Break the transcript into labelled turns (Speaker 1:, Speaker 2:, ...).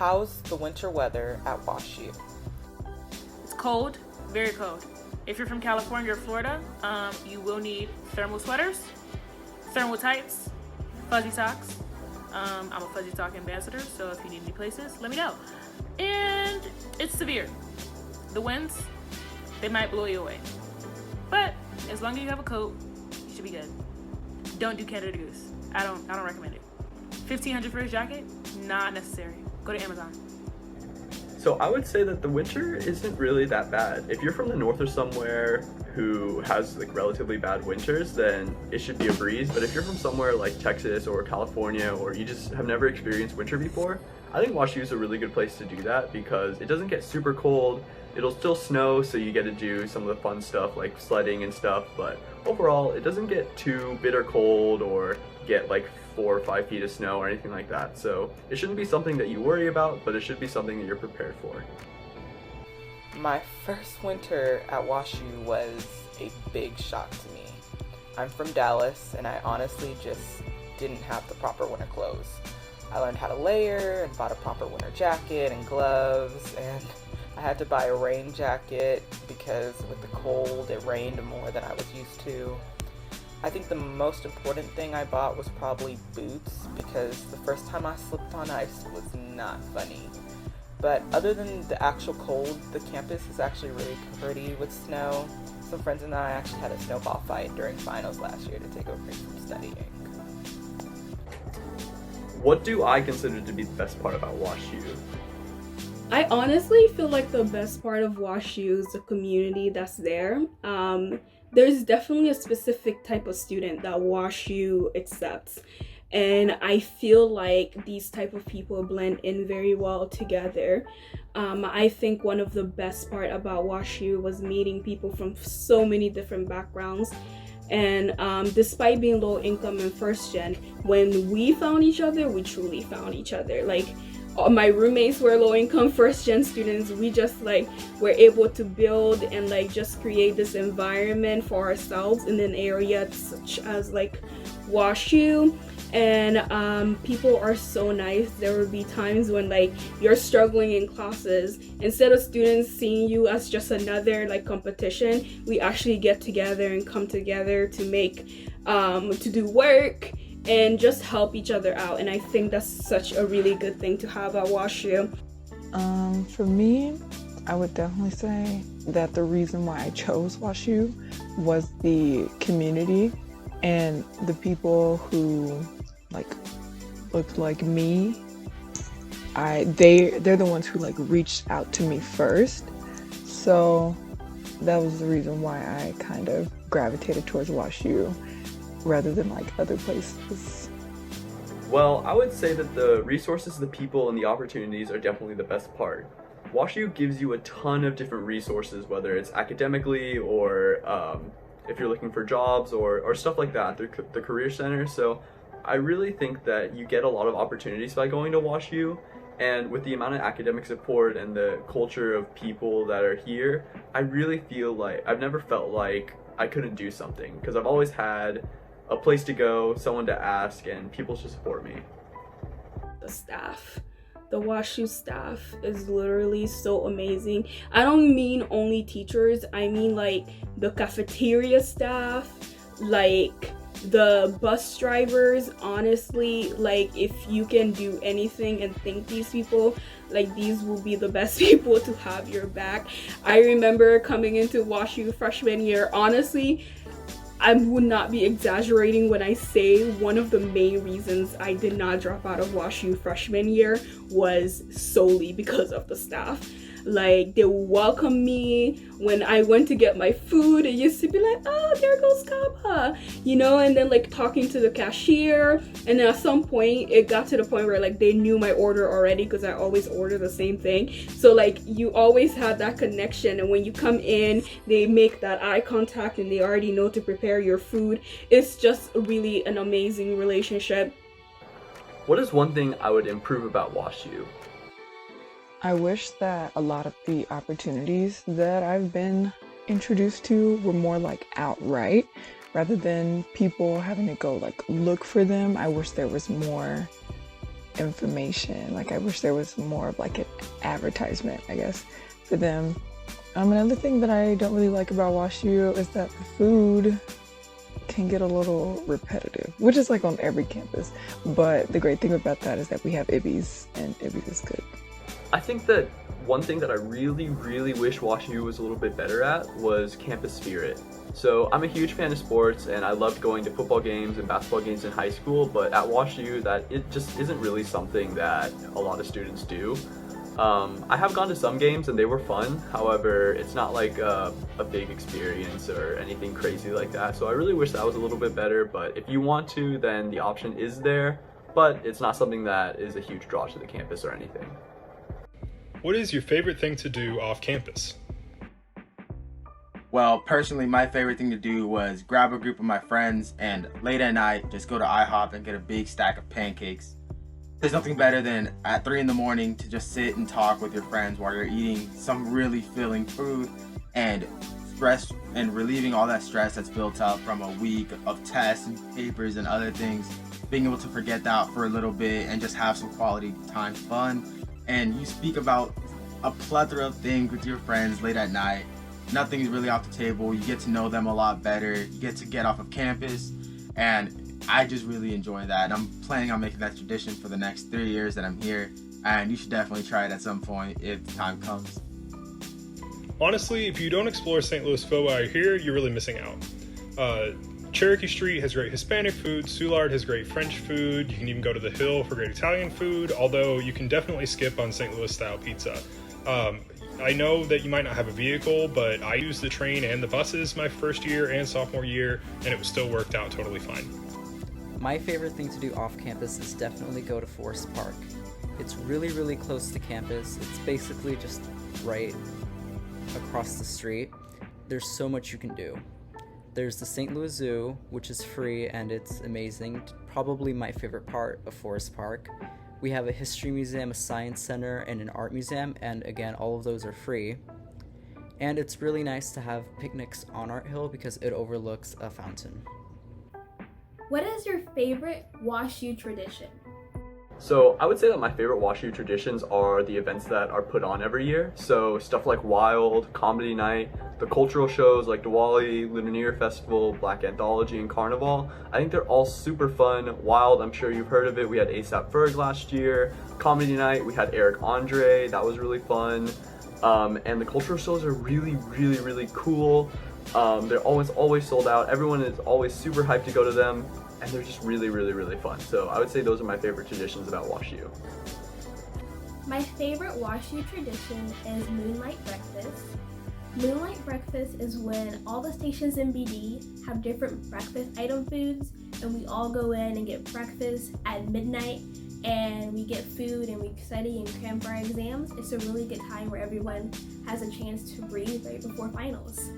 Speaker 1: how's the winter weather at WashU?
Speaker 2: It's cold, very cold. If you're from California or Florida, you will need thermal sweaters, thermal tights, fuzzy socks. I'm a fuzzy sock ambassador, so if you need any places, let me know. And it's severe. The winds, they might blow you away. But as long as you have a coat, you should be good. Don't do Canada Goose. I don't recommend it. $1,500 for a jacket? Not necessary. Go to Amazon.
Speaker 3: So I would say that the winter isn't really that bad. If you're from the north or somewhere who has like relatively bad winters, then it should be a breeze. But if you're from somewhere like Texas or California, or you just have never experienced winter before, I think WashU is a really good place to do that because it doesn't get super cold. It'll still snow, so you get to do some of the fun stuff like sledding and stuff, but overall it doesn't get too bitter cold or get like 4 or 5 feet of snow or anything like that. So it shouldn't be something that you worry about, but it should be something that you're prepared for.
Speaker 1: My first winter at WashU was a big shock to me. I'm from Dallas, and I honestly just didn't have the proper winter clothes. I learned how to layer and bought a proper winter jacket and gloves, and I had to buy a rain jacket because with the cold it rained more than I was used to. I think the most important thing I bought was probably boots because the first time I slipped on ice was not funny. But other than the actual cold, the campus is actually really pretty with snow. Some friends and I actually had a snowball fight during finals last year to take a break from studying.
Speaker 3: What do I consider to be the best part about WashU?
Speaker 4: I honestly feel like the best part of WashU is the community that's there. There's definitely a specific type of student that WashU accepts. And I feel like these type of people blend in very well together. I think one of the best part about WashU was meeting people from so many different backgrounds. And despite being low income and first gen, when we found each other, we truly found each other. Like, my roommates were low income first gen students. We just like were able to build and like just create this environment for ourselves in an area such as like WashU. And people are so nice. There will be times when like you're struggling in classes, instead of students seeing you as just another like competition, we actually get together and come together to make to do work and just help each other out. And I think that's such a really good thing to have at WashU.
Speaker 5: For me, I would definitely say that the reason why I chose WashU was the community and the people who like looked like me. They're the ones who like reached out to me first. So that was the reason why I kind of gravitated towards WashU rather than like other places.
Speaker 3: Well, I would say that the resources, the people, and the opportunities are definitely the best part. WashU gives you a ton of different resources, whether it's academically or if you're looking for jobs or stuff like that, the Career Center. So I really think that you get a lot of opportunities by going to WashU, and with the amount of academic support and the culture of people that are here, I really feel like I've never felt like I couldn't do something because I've always had a place to go, someone to ask, and people to support me.
Speaker 4: The staff. The WashU staff is literally so amazing. I don't mean only teachers, I mean like the cafeteria staff, like the bus drivers. Honestly, like if you can do anything and thank these people, like these will be the best people to have your back. I remember coming into WashU freshman year, honestly, I would not be exaggerating when I say one of the main reasons I did not drop out of WashU freshman year was solely because of the staff. Like, they welcomed me. When I went to get my food, it used to be like, oh, there goes Kaba, you know, and then like talking to the cashier. And then at some point, it got to the point where like they knew my order already because I always order the same thing. So like you always had that connection. And when you come in, they make that eye contact and they already know to prepare your food. It's just really an amazing relationship.
Speaker 3: What is one thing I would improve about WashU?
Speaker 5: I wish that a lot of the opportunities that I've been introduced to were more like outright rather than people having to go like look for them. I wish there was more information. Like I wish there was more of like an advertisement, I guess, for them. Another thing that I don't really like about WashU is that the food can get a little repetitive, which is like on every campus. But the great thing about that is that we have Ibby's, and Ibby's is good.
Speaker 3: I think that one thing that I really wish WashU was a little bit better at was campus spirit. So I'm a huge fan of sports and I loved going to football games and basketball games in high school, but at WashU it just isn't really something that a lot of students do. I have gone to some games and they were fun, however, it's not like a big experience or anything crazy like that, so I really wish that was a little bit better, but if you want to, then the option is there, but it's not something that is a huge draw to the campus or anything.
Speaker 6: What is your favorite thing to do off campus?
Speaker 7: Well, personally, my favorite thing to do was grab a group of my friends and late at night, just go to IHOP and get a big stack of pancakes. There's nothing better than at 3 in the morning to just sit and talk with your friends while you're eating some really filling food and stress and relieving all that stress that's built up from a week of tests and papers and other things. Being able to forget that for a little bit and just have some quality time fun. And you speak about a plethora of things with your friends late at night. Nothing's really off the table. You get to know them a lot better. You get to get off of campus, and I just really enjoy that. I'm planning on making that tradition for the next 3 years that I'm here, and you should definitely try it at some point if the time comes.
Speaker 6: Honestly, if you don't explore St. Louis Phil while you're here, you're really missing out. Cherokee Street has great Hispanic food, Soulard has great French food, you can even go to the Hill for great Italian food, although you can definitely skip on St. Louis style pizza. I know that you might not have a vehicle, but I used the train and the buses my first year and sophomore year, and it was still worked out totally fine.
Speaker 8: My favorite thing to do off campus is definitely go to Forest Park. It's really close to campus. It's basically just right across the street. There's so much you can do. There's the St. Louis Zoo, which is free and it's amazing. Probably my favorite part of Forest Park. We have a history museum, a science center, and an art museum, and again, all of those are free. And it's really nice to have picnics on Art Hill because it overlooks a fountain.
Speaker 9: What is your favorite WashU tradition?
Speaker 3: So I would say that my favorite WashU traditions are the events that are put on every year. So stuff like Wild, Comedy Night, the cultural shows like Diwali, Lunar Festival, Black Anthology, and Carnival. I think they're all super fun. Wild, I'm sure you've heard of it. We had ASAP Ferg last year. Comedy Night, we had Eric Andre. That was really fun. And the cultural shows are really cool. They're always sold out. Everyone is always super hyped to go to them. And they're just really fun. So I would say those are my favorite traditions about WashU.
Speaker 9: My favorite WashU tradition is Moonlight Breakfast. Moonlight Breakfast is when all the stations in BD have different breakfast item foods, and we all go in and get breakfast at midnight, and we get food and we study and cram for our exams. It's a really good time where everyone has a chance to breathe right before finals.